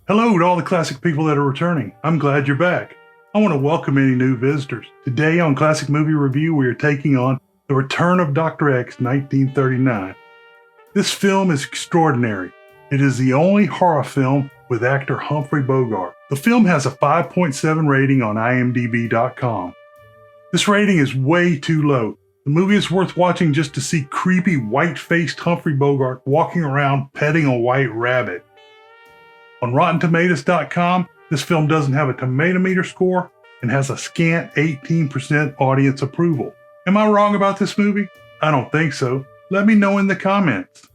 Hello to all the classic people that are returning. I'm glad you're back. I want to welcome any new visitors. Today on Classic Movie Review, we are taking on The Return of Dr. X, 1939. This film is extraordinary. It is the only horror film with actor Humphrey Bogart. The film has a 5.7 rating on IMDb.com. This rating is way too low. The movie is worth watching just to see creepy white-faced Humphrey Bogart walking around petting a white rabbit. On RottenTomatoes.com, this film doesn't have a tomato meter score and has a scant 18% audience approval. Am I wrong about this movie? I don't think so. Let me know in the comments.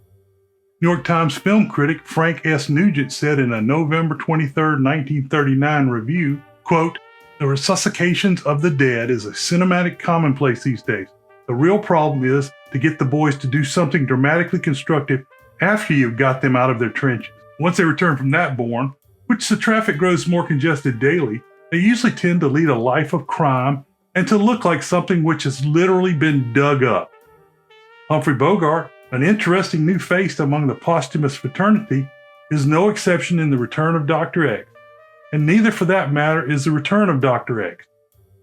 New York Times film critic Frank S. Nugent said in a November 23, 1939 review, quote, "The resuscitations of the dead is a cinematic commonplace these days. The real problem is to get the boys to do something dramatically constructive after you've got them out of their trenches. Once they return from that bourne, which the traffic grows more congested daily, they usually tend to lead a life of crime and to look like something which has literally been dug up." Humphrey Bogart, an interesting new face among the posthumous fraternity, is no exception in The Return of Dr. X, and neither for that matter is The Return of Dr. X.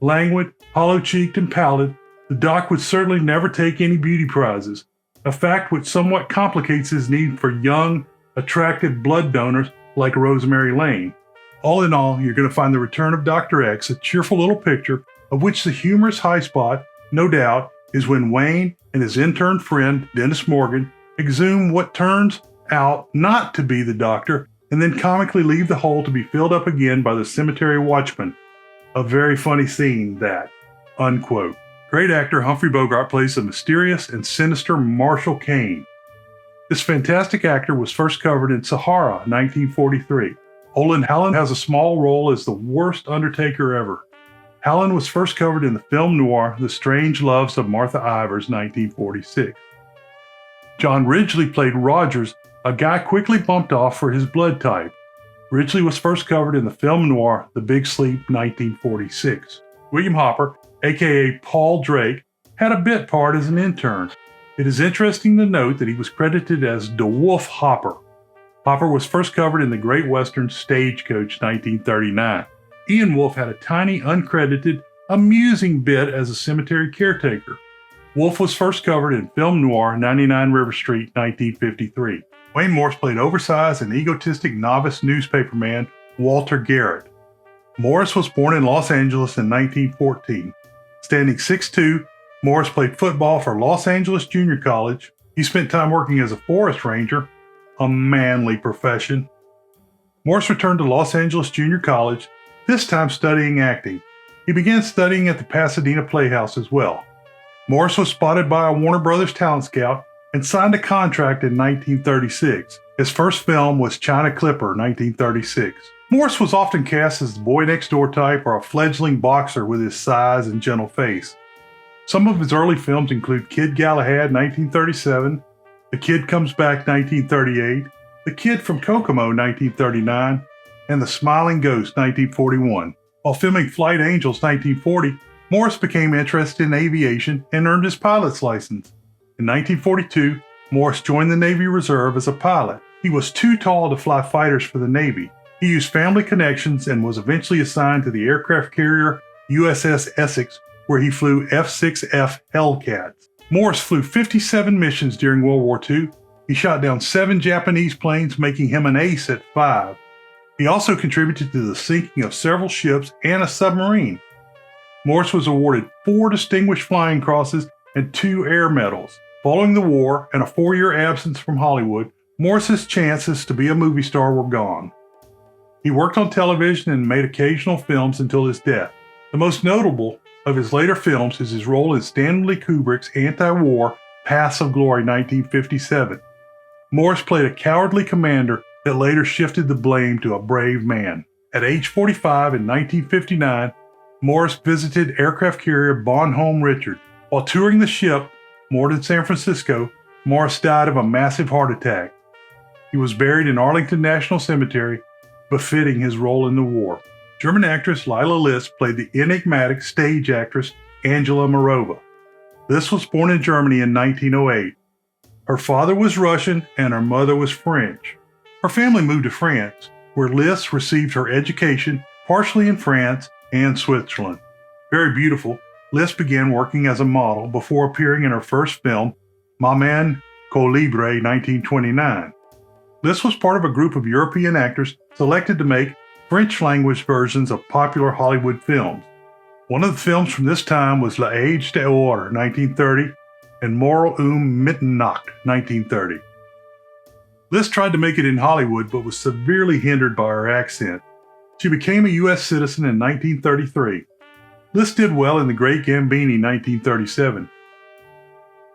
Languid, hollow-cheeked, and pallid, the doc would certainly never take any beauty prizes, a fact which somewhat complicates his need for young, attractive blood donors like Rosemary Lane. All in all, you're going to find The Return of Dr. X a cheerful little picture of which the humorous high spot, no doubt, is when Wayne and his intern friend, Dennis Morgan, exhume what turns out not to be the doctor and then comically leave the hole to be filled up again by the cemetery watchman. A very funny scene, that. Unquote. Great actor Humphrey Bogart plays the mysterious and sinister Marshall Kane. This fantastic actor was first covered in Sahara, 1943. Olin Hallen has a small role as the worst undertaker ever. Hallen was first covered in the film noir The Strange Loves of Martha Ivers, 1946. John Ridgely played Rogers, a guy quickly bumped off for his blood type. Ridgely was first covered in the film noir The Big Sleep, 1946. William Hopper, aka Paul Drake, had a bit part as an intern. It is interesting to note that he was credited as DeWolf Hopper. Hopper was first covered in the Great Western Stagecoach, 1939. Ian Wolfe had a tiny, uncredited, amusing bit as a cemetery caretaker. Wolfe was first covered in film noir 99 River Street, 1953. Wayne Morse played oversized and egotistic novice newspaperman Walter Garrett. Morris was born in Los Angeles in 1914. Standing 6'2", Morris played football for Los Angeles Junior College. He spent time working as a forest ranger, a manly profession. Morris returned to Los Angeles Junior College, this time studying acting. He began studying at the Pasadena Playhouse as well. Morris was spotted by a Warner Brothers talent scout and signed a contract in 1936. His first film was China Clipper, 1936. Morris was often cast as the boy next door type or a fledgling boxer with his size and gentle face. Some of his early films include Kid Galahad, 1937, The Kid Comes Back, 1938, The Kid from Kokomo, 1939, and The Smiling Ghost, 1941. While filming Flight Angels, 1940, Morris became interested in aviation and earned his pilot's license. In 1942, Morris joined the Navy Reserve as a pilot. He was too tall to fly fighters for the Navy. He used family connections and was eventually assigned to the aircraft carrier USS Essex, where he flew F-6F Hellcats. Morris flew 57 missions during World War II. He shot down 7 Japanese planes, making him an ace at 5. He also contributed to the sinking of several ships and a submarine. Morris was awarded 4 Distinguished Flying Crosses and 2 Air Medals. Following the war and a 4-year absence from Hollywood, Morris's chances to be a movie star were gone. He worked on television and made occasional films until his death. The most notable of his later films is his role in Stanley Kubrick's anti-war Paths of Glory, 1957. Morris played a cowardly commander that later shifted the blame to a brave man. At age 45 in 1959, Morris visited aircraft carrier Bonhomme Richard. While touring the ship, moored in San Francisco, Morris died of a massive heart attack. He was buried in Arlington National Cemetery, befitting his role in the war. German actress Lila List played the enigmatic stage actress Angela Morova. List was born in Germany in 1908. Her father was Russian and her mother was French. Her family moved to France. where Lys received her education partially in France and Switzerland. Very beautiful, Lys began working as a model before appearing in her first film, Maman Colibre 1929. Lys was part of a group of European actors selected to make French-language versions of popular Hollywood films. One of the films from this time was L'Age d'Or 1930 and Moral Mitternacht 1930. Lys tried to make it in Hollywood but was severely hindered by her accent. She became a U.S. citizen in 1933. Lys did well in The Great Gambini 1937.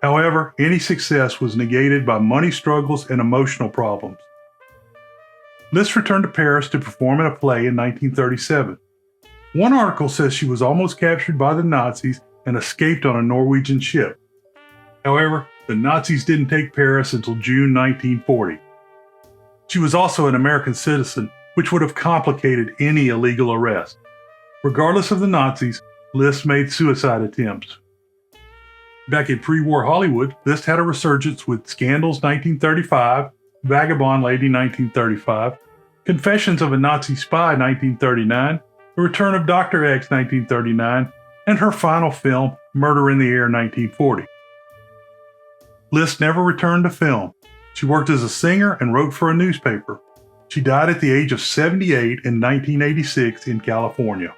However, any success was negated by money struggles and emotional problems. Lys returned to Paris to perform in a play in 1937. One article says she was almost captured by the Nazis and escaped on a Norwegian ship. However, the Nazis didn't take Paris until June 1940. She was also an American citizen, which would have complicated any illegal arrest. Regardless of the Nazis, Lys made suicide attempts. Back in pre-war Hollywood, Lys had a resurgence with Scandals 1935, Vagabond Lady 1935, Confessions of a Nazi Spy 1939, The Return of Dr. X 1939, and her final film, Murder in the Air 1940. Lys never returned to film. She worked as a singer and wrote for a newspaper. She died at the age of 78 in 1986 in California.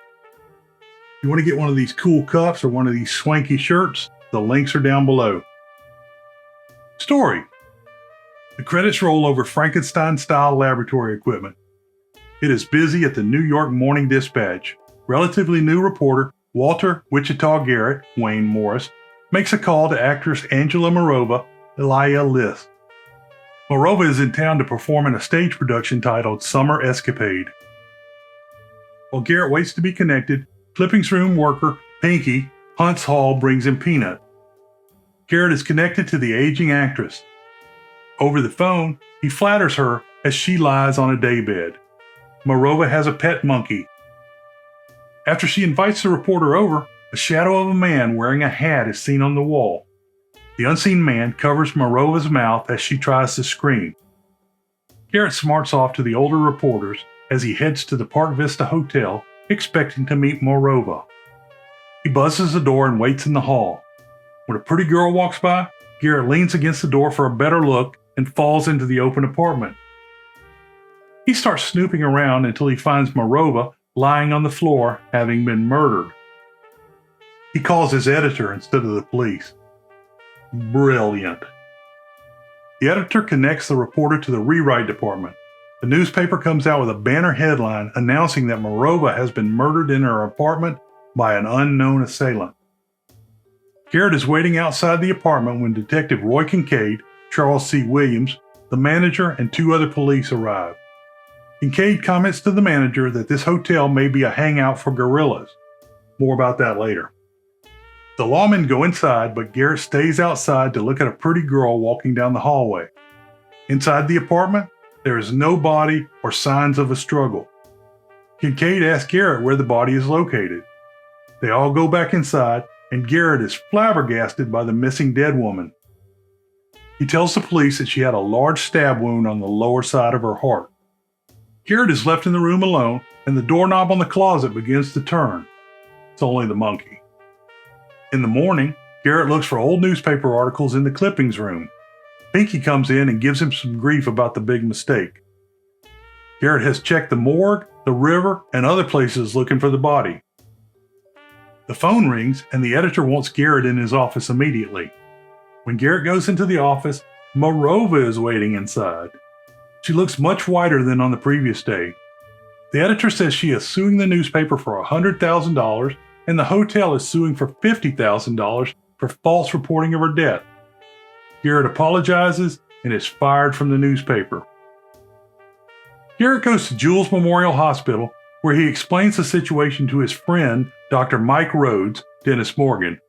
If you want to get one of these cool cuffs or one of these swanky shirts, the links are down below. Story. The credits roll over Frankenstein-style laboratory equipment. It is busy at the New York Morning Dispatch. Relatively new reporter Walter Wichita Garrett, Wayne Morris, makes a call to actress Angela Morova, Elia Lys. Morova is in town to perform in a stage production titled Summer Escapade. While Garrett waits to be connected, clippings room worker Pinky Hunts Hall brings him Peanut. Garrett is connected to the aging actress. Over the phone, he flatters her as she lies on a daybed. Morova has a pet monkey. After she invites the reporter over, a shadow of a man wearing a hat is seen on the wall. The unseen man covers Morova's mouth as she tries to scream. Garrett smarts off to the older reporters as he heads to the Park Vista Hotel, expecting to meet Morova. He buzzes the door and waits in the hall. When a pretty girl walks by, Garrett leans against the door for a better look and falls into the open apartment. He starts snooping around until he finds Morova lying on the floor, having been murdered. He calls his editor instead of the police. Brilliant. The editor connects the reporter to the rewrite department. The newspaper comes out with a banner headline announcing that Morova has been murdered in her apartment by an unknown assailant. Garrett is waiting outside the apartment when Detective Roy Kincaid, Charles C. Williams, the manager, and two other police arrive. Kincaid comments to the manager that this hotel may be a hangout for guerrillas. More about that later. The lawmen go inside, but Garrett stays outside to look at a pretty girl walking down the hallway. Inside the apartment, there is no body or signs of a struggle. Kincaid asks Garrett where the body is located. They all go back inside, and Garrett is flabbergasted by the missing dead woman. He tells the police that she had a large stab wound on the lower side of her heart. Garrett is left in the room alone, and the doorknob on the closet begins to turn. It's only the monkey. In the morning, Garrett looks for old newspaper articles in the clippings room. Pinky comes in and gives him some grief about the big mistake. Garrett has checked the morgue, the river, and other places looking for the body. The phone rings, and the editor wants Garrett in his office immediately. When Garrett goes into the office, Morova is waiting inside. She looks much whiter than on the previous day. The editor says she is suing the newspaper for $100,000, and the hotel is suing for $50,000 for false reporting of her death. Garrett apologizes and is fired from the newspaper. Garrett goes to Jules Memorial Hospital, where he explains the situation to his friend, Dr. Mike Rhodes, Dennis Morgan.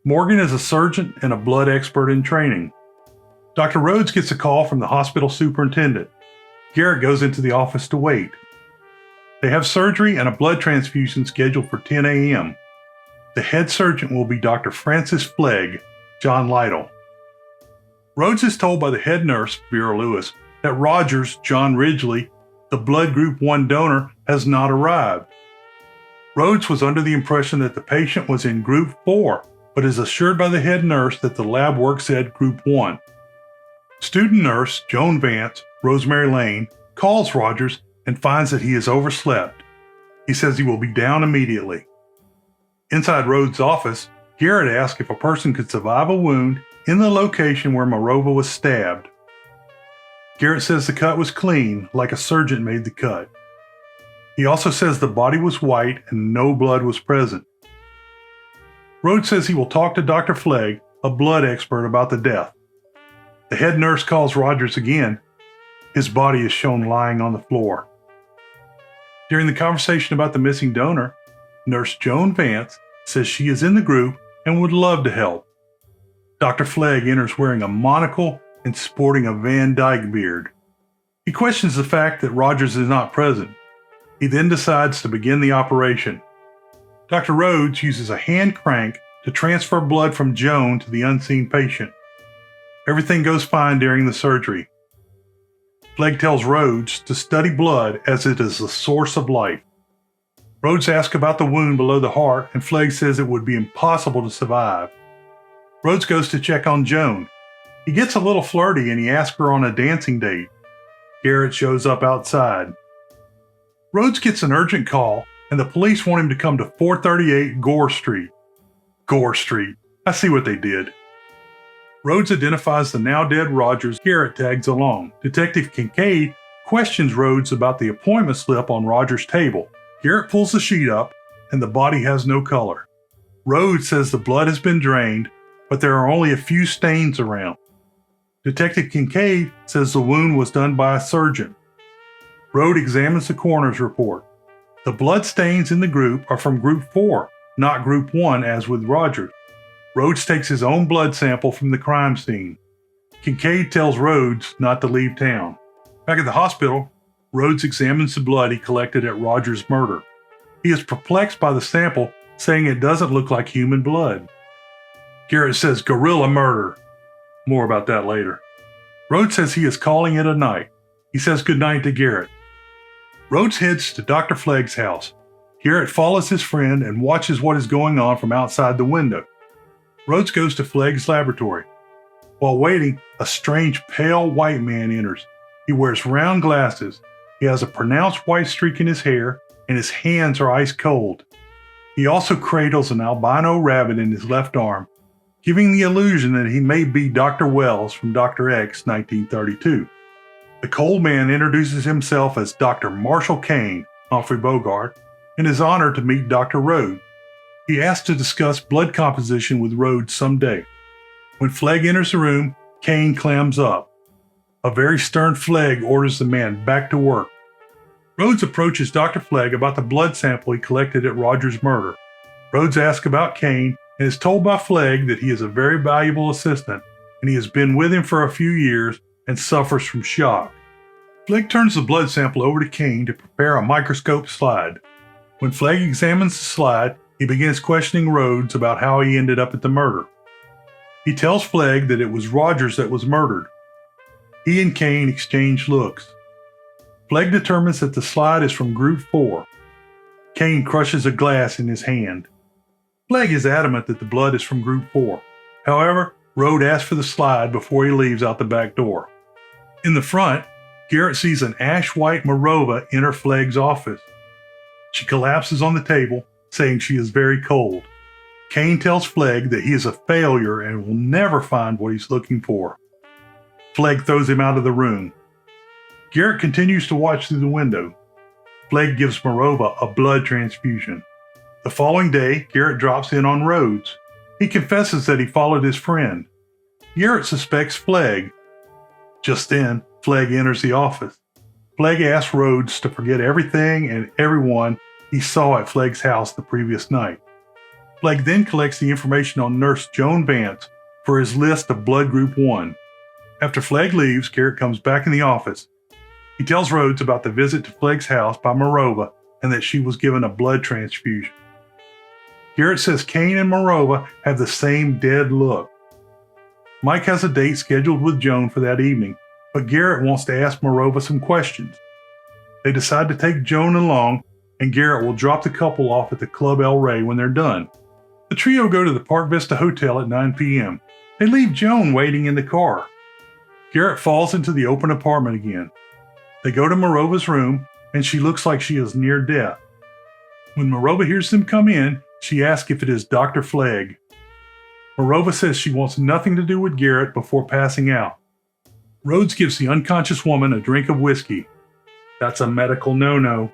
Morgan is a surgeon and a blood expert in training. Dr. Rhodes gets a call from the hospital superintendent. Garrett goes into the office to wait. They have surgery and a blood transfusion scheduled for 10 a.m. The head surgeon will be Dr. Francis Flegg, John Lytle. Rhodes is told by the head nurse, Vera Lewis, that Rogers, John Ridgely, The blood group 1 donor has not arrived. Rhodes was under the impression that the patient was in group 4, but is assured by the head nurse that the lab work said group 1. Student nurse Joan Vance, Rosemary Lane, calls Rogers and finds that he has overslept. He says he will be down immediately. Inside Rhodes' office, Garrett asks if a person could survive a wound in the location where Morova was stabbed. Garrett says the cut was clean, like a surgeon made the cut. He also says the body was white and no blood was present. Rhodes says he will talk to Dr. Flegg, a blood expert, about the death. The head nurse calls Rogers again. His body is shown lying on the floor. During the conversation about the missing donor, Nurse Joan Vance says she is in the group and would love to help. Dr. Flegg enters wearing a monocle and sporting a Van Dyke beard. He questions the fact that Rogers is not present. He then decides to begin the operation. Dr. Rhodes uses a hand crank to transfer blood from Joan to the unseen patient. Everything goes fine during the surgery. Flegg tells Rhodes to study blood as it is the source of life. Rhodes asks about the wound below the heart, and Flegg says it would be impossible to survive. Rhodes goes to check on Joan. He gets a little flirty and he asks her on a dancing date. Garrett shows up outside. Rhodes gets an urgent call, and the police want him to come to 438 Gore Street. Gore Street. I see what they did. Rhodes identifies the now dead Rogers. Garrett tags along. Detective Kincaid questions Rhodes about the appointment slip on Rogers' table. Garrett pulls the sheet up, and the body has no color. Rhodes says the blood has been drained, but there are only a few stains around. Detective Kincaid says the wound was done by a surgeon. Rhodes examines the coroner's report. The blood stains in the group are from group 4, not group 1 as with Rogers. Rhodes takes his own blood sample from the crime scene. Kincaid tells Rhodes not to leave town. Back at the hospital, Rhodes examines the blood he collected at Rogers' murder. He is perplexed by the sample, saying it doesn't look like human blood. Garrett says gorilla murder. More about that later. Rhodes says he is calling it a night. He says goodnight to Garrett. Rhodes heads to Dr. Flegg's house. Garrett follows his friend and watches what is going on from outside the window. Rhodes goes to Flegg's laboratory. While waiting, a strange pale white man enters. He wears round glasses. He has a pronounced white streak in his hair, and his hands are ice cold. He also cradles an albino rabbit in his left arm, giving the illusion that he may be Dr. Wells from Dr. X 1932. The cold man introduces himself as Dr. Marshall Kane, Humphrey Bogart, and is honored to meet Dr. Rhodes. He asks to discuss blood composition with Rhodes someday. When Flegg enters the room, Kane clams up. A very stern Flegg orders the man back to work. Rhodes approaches Dr. Flegg about the blood sample he collected at Rogers' murder. Rhodes asks about Kane and is told by Flegg that he is a very valuable assistant and he has been with him for a few years and suffers from shock. Flegg turns the blood sample over to Kane to prepare a microscope slide. When Flegg examines the slide, he begins questioning Rhodes about how he ended up at the murder. He tells Flegg that it was Rogers that was murdered. He and Kane exchange looks. Flegg determines that the slide is from group 4. Kane crushes a glass in his hand. Flegg is adamant that the blood is from group 4. However, Rhodes asks for the slide before he leaves out the back door. In the front, Garrett sees an ash-white Morova enter Flegg's office. She collapses on the table, saying she is very cold. Kane tells Flegg that he is a failure and will never find what he's looking for. Flegg throws him out of the room. Garrett continues to watch through the window. Flegg gives Morova a blood transfusion. The following day, Garrett drops in on Rhodes. He confesses that he followed his friend. Garrett suspects Flegg. Just then, Flegg enters the office. Flegg asks Rhodes to forget everything and everyone he saw at Flegg's house the previous night. Flegg then collects the information on Nurse Joan Vance for his list of blood group 1. After Flegg leaves, Garrett comes back in the office. He tells Rhodes about the visit to Flegg's house by Morova and that she was given a blood transfusion. Garrett says Kane and Morova have the same dead look. Mike has a date scheduled with Joan for that evening, but Garrett wants to ask Morova some questions. They decide to take Joan along, and Garrett will drop the couple off at the Club El Rey when they're done. The trio go to the Park Vista Hotel at 9 p.m. They leave Joan waiting in the car. Garrett falls into the open apartment again. They go to Morova's room, and she looks like she is near death. When Morova hears them come in, she asks if it is Dr. Flegg. Morova says she wants nothing to do with Garrett before passing out. Rhodes gives the unconscious woman a drink of whiskey. That's a medical no-no.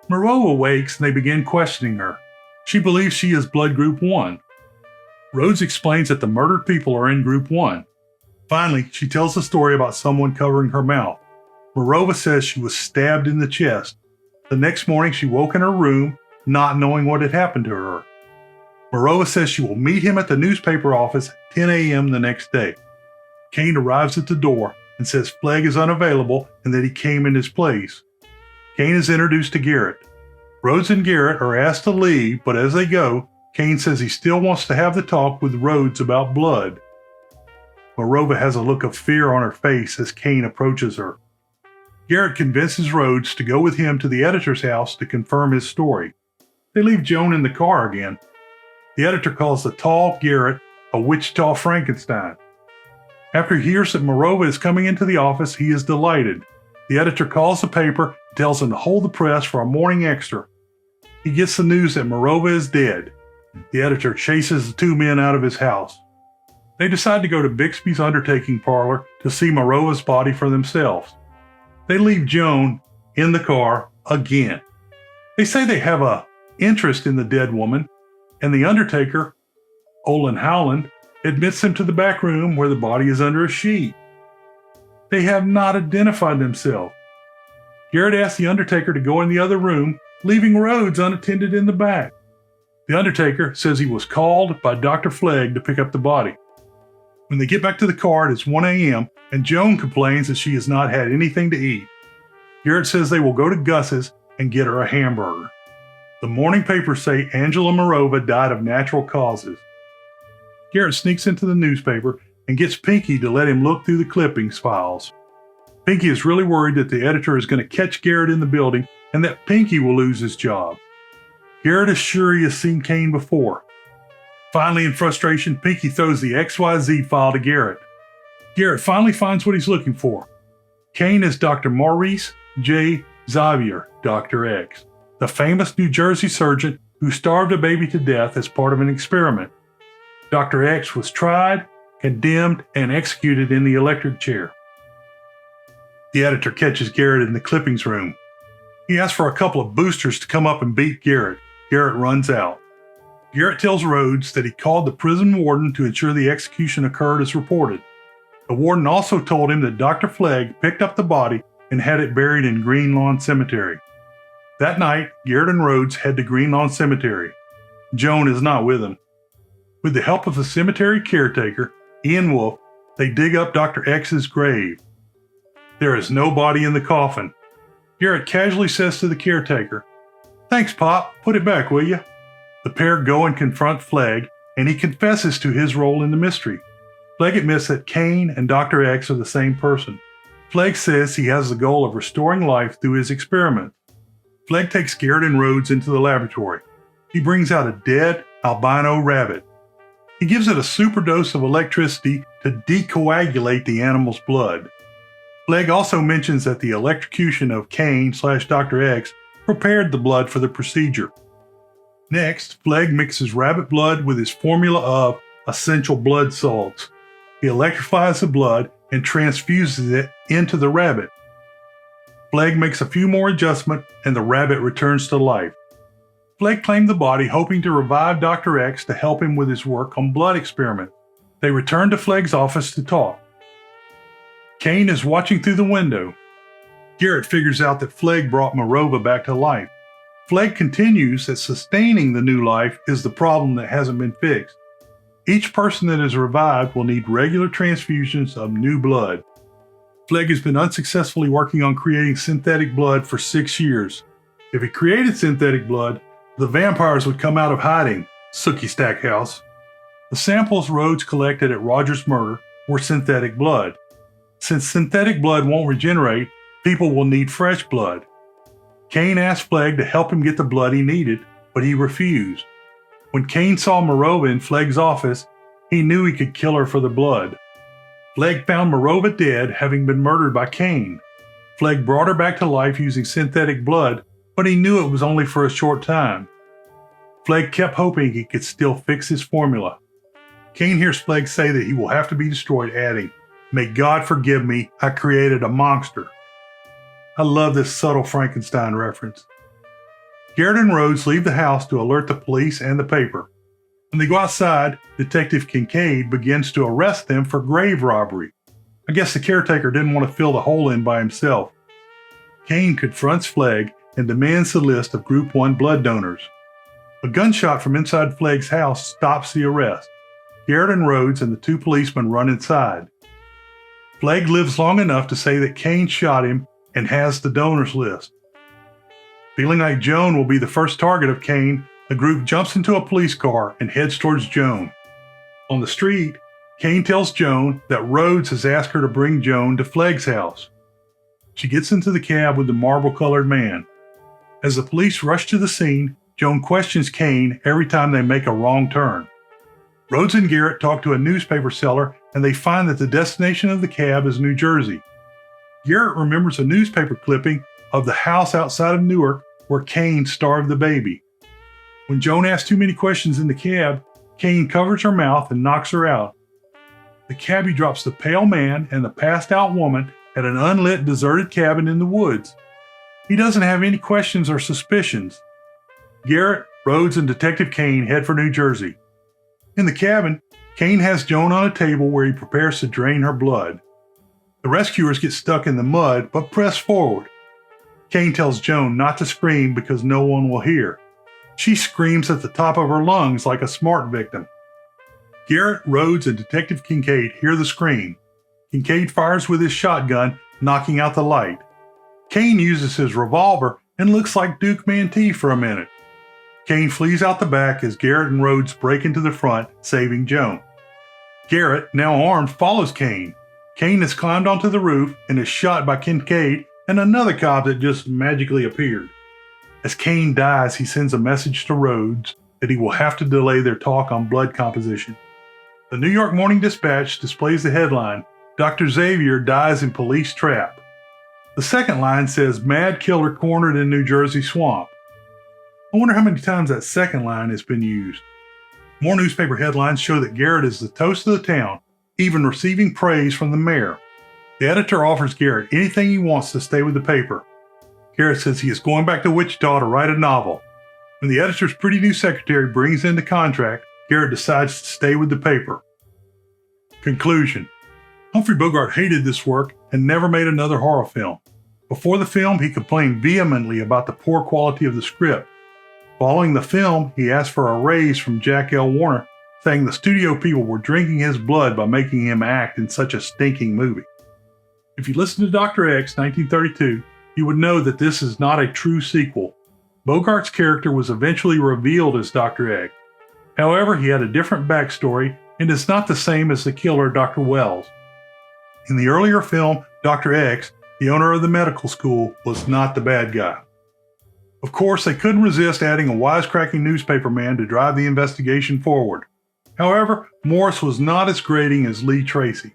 Morova wakes and they begin questioning her. She believes she is blood group 1. Rhodes explains that the murdered people are in group 1. Finally, she tells the story about someone covering her mouth. Morova says she was stabbed in the chest. The next morning, she woke in her room, not knowing what had happened to her. Morova says she will meet him at the newspaper office at 10 a.m. the next day. Kane arrives at the door and says Flegg is unavailable and that he came in his place. Kane is introduced to Garrett. Rhodes and Garrett are asked to leave, but as they go, Kane says he still wants to have the talk with Rhodes about blood. Morova has a look of fear on her face as Kane approaches her. Garrett convinces Rhodes to go with him to the editor's house to confirm his story. They leave Joan in the car again. The editor calls the tall Garrett a Wichita Frankenstein. After he hears that Morova is coming into the office, he is delighted. The editor calls the paper and tells him to hold the press for a morning extra. He gets the news that Morova is dead. The editor chases the two men out of his house. They decide to go to Bixby's undertaking parlor to see Morova's body for themselves. They leave Joan in the car again. They say they have an interest in the dead woman, and the undertaker, Olin Howland, admits them to the back room where the body is under a sheet. They have not identified themselves. Garrett asks the undertaker to go in the other room, leaving Rhodes unattended in the back. The undertaker says he was called by Dr. Flegg to pick up the body. When they get back to the car, it is 1 a.m., and Joan complains that she has not had anything to eat. Garrett says they will go to Gus's and get her a hamburger. The morning papers say Angela Morova died of natural causes. Garrett sneaks into the newspaper and gets Pinky to let him look through the clippings files. Pinky is really worried that the editor is going to catch Garrett in the building and that Pinky will lose his job. Garrett is sure he has seen Kane before. Finally, in frustration, Pinky throws the XYZ file to Garrett. Garrett finally finds what he's looking for. Kane is Dr. Maurice J. Xavier, Dr. X, the famous New Jersey surgeon who starved a baby to death as part of an experiment. Dr. X was tried, condemned, and executed in the electric chair. The editor catches Garrett in the clippings room. He asks for a couple of boosters to come up and beat Garrett. Garrett runs out. Garrett tells Rhodes that he called the prison warden to ensure the execution occurred as reported. The warden also told him that Dr. Flegg picked up the body and had it buried in Green Lawn Cemetery. That night, Garrett and Rhodes head to Green Lawn Cemetery. Joan is not with them. With the help of the cemetery caretaker, Ian Wolfe, they dig up Dr. X's grave. There is no body in the coffin. Garrett casually says to the caretaker, "Thanks, Pop. Put it back, will you?" The pair go and confront Flegg, and he confesses to his role in the mystery. Flegg admits that Kane and Dr. X are the same person. Flegg says he has the goal of restoring life through his experiment. Flegg takes Garrett and Rhodes into the laboratory. He brings out a dead albino rabbit. He gives it a superdose of electricity to decoagulate the animal's blood. Flegg also mentions that the electrocution of Kane/Dr. X prepared the blood for the procedure. Next, Flegg mixes rabbit blood with his formula of essential blood salts. He electrifies the blood and transfuses it into the rabbit. Flegg makes a few more adjustments and the rabbit returns to life. Flegg claimed the body, hoping to revive Dr. X to help him with his work on blood experiments. They return to Flegg's office to talk. Kane is watching through the window. Garrett figures out that Flegg brought Morova back to life. Flegg continues that sustaining the new life is the problem that hasn't been fixed. Each person that is revived will need regular transfusions of new blood. Flegg has been unsuccessfully working on creating synthetic blood for 6 years. If he created synthetic blood, the vampires would come out of hiding, Sookie Stackhouse. The samples Rhodes collected at Roger's murder were synthetic blood. Since synthetic blood won't regenerate, people will need fresh blood. Kane asked Flegg to help him get the blood he needed, but he refused. When Kane saw Morova in Flegg's office, he knew he could kill her for the blood. Flegg found Morova dead, having been murdered by Kane. Flegg brought her back to life using synthetic blood, but he knew it was only for a short time. Flegg kept hoping he could still fix his formula. Kane hears Flegg say that he will have to be destroyed, adding, "May God forgive me, I created a monster." I love this subtle Frankenstein reference. Garrett and Rhodes leave the house to alert the police and the paper. When they go outside, Detective Kincaid begins to arrest them for grave robbery. I guess the caretaker didn't want to fill the hole in by himself. Kane confronts Flegg and demands the list of Group 1 blood donors. A gunshot from inside Flegg's house stops the arrest. Garrett and Rhodes and the two policemen run inside. Flegg lives long enough to say that Kane shot him and has the donors list. Feeling like Joan will be the first target of Kane, the group jumps into a police car and heads towards Joan. On the street, Kane tells Joan that Rhodes has asked her to bring Joan to Flegg's house. She gets into the cab with the marble-colored man. As the police rush to the scene, Joan questions Kane every time they make a wrong turn. Rhodes and Garrett talk to a newspaper seller and they find that the destination of the cab is New Jersey. Garrett remembers a newspaper clipping of the house outside of Newark where Kane starved the baby. When Joan asks too many questions in the cab, Kane covers her mouth and knocks her out. The cabbie drops the pale man and the passed-out woman at an unlit, deserted cabin in the woods. He doesn't have any questions or suspicions. Garrett, Rhodes, and Detective Kane head for New Jersey. In the cabin, Kane has Joan on a table where he prepares to drain her blood. The rescuers get stuck in the mud but press forward. Kane tells Joan not to scream because no one will hear. She screams at the top of her lungs like a smart victim. Garrett, Rhodes, and Detective Kincaid hear the scream. Kincaid fires with his shotgun, knocking out the light. Kane uses his revolver and looks like Duke Mantee for a minute. Kane flees out the back as Garrett and Rhodes break into the front, saving Joan. Garrett, now armed, follows Kane. Kane has climbed onto the roof and is shot by Kincaid and another cop that just magically appeared. As Kane dies, he sends a message to Rhodes that he will have to delay their talk on blood composition. The New York Morning Dispatch displays the headline, "Dr. Xavier dies in police trap." The second line says, "Mad killer cornered in New Jersey swamp." I wonder how many times that second line has been used. More newspaper headlines show that Garrett is the toast of the town, even receiving praise from the mayor. The editor offers Garrett anything he wants to stay with the paper. Garrett says he is going back to Wichita to write a novel. When the editor's pretty new secretary brings in the contract, Garrett decides to stay with the paper. Conclusion. Humphrey Bogart hated this work and never made another horror film. Before the film, he complained vehemently about the poor quality of the script. Following the film, he asked for a raise from Jack L. Warner, saying the studio people were drinking his blood by making him act in such a stinking movie. If you listen to Dr. X, 1932, you would know that this is not a true sequel. Bogart's character was eventually revealed as Dr. X. However, he had a different backstory and is not the same as the killer, Dr. Wells. In the earlier film, Dr. X, the owner of the medical school, was not the bad guy. Of course, they couldn't resist adding a wisecracking newspaperman to drive the investigation forward. However, Morris was not as grating as Lee Tracy.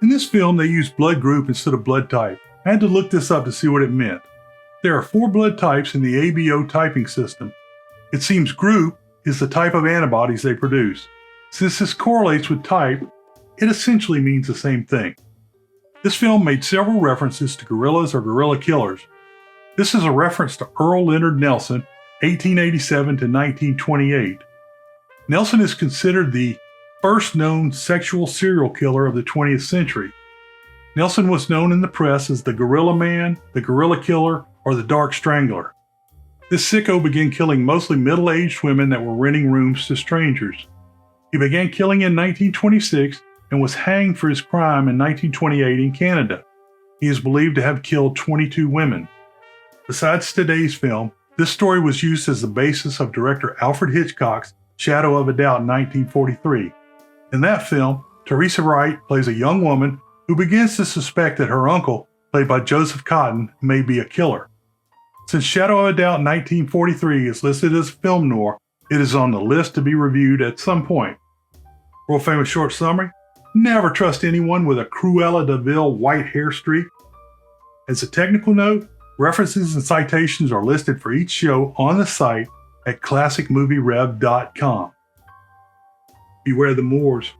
In this film, they used blood group instead of blood type. I had to look this up to see what it meant. There are 4 blood types in the ABO typing system. It seems group is the type of antibodies they produce. Since this correlates with type, it essentially means the same thing. This film made several references to guerrillas or guerrilla killers. This is a reference to Earl Leonard Nelson, 1887 to 1928. Nelson is considered the first known sexual serial killer of the 20th century. Nelson was known in the press as the Gorilla Man, the Gorilla Killer, or the Dark Strangler. This sicko began killing mostly middle-aged women that were renting rooms to strangers. He began killing in 1926 and was hanged for his crime in 1928 in Canada. He is believed to have killed 22 women. Besides today's film, this story was used as the basis of director Alfred Hitchcock's Shadow of a Doubt in 1943. In that film, Teresa Wright plays a young woman who begins to suspect that her uncle, played by Joseph Cotton, may be a killer. Since Shadow of a Doubt 1943 is listed as film noir, it is on the list to be reviewed at some point. World famous short summary: never trust anyone with a Cruella de Vil white hair streak. As a technical note, references and citations are listed for each show on the site at classicmovierev.com. Beware the Moors.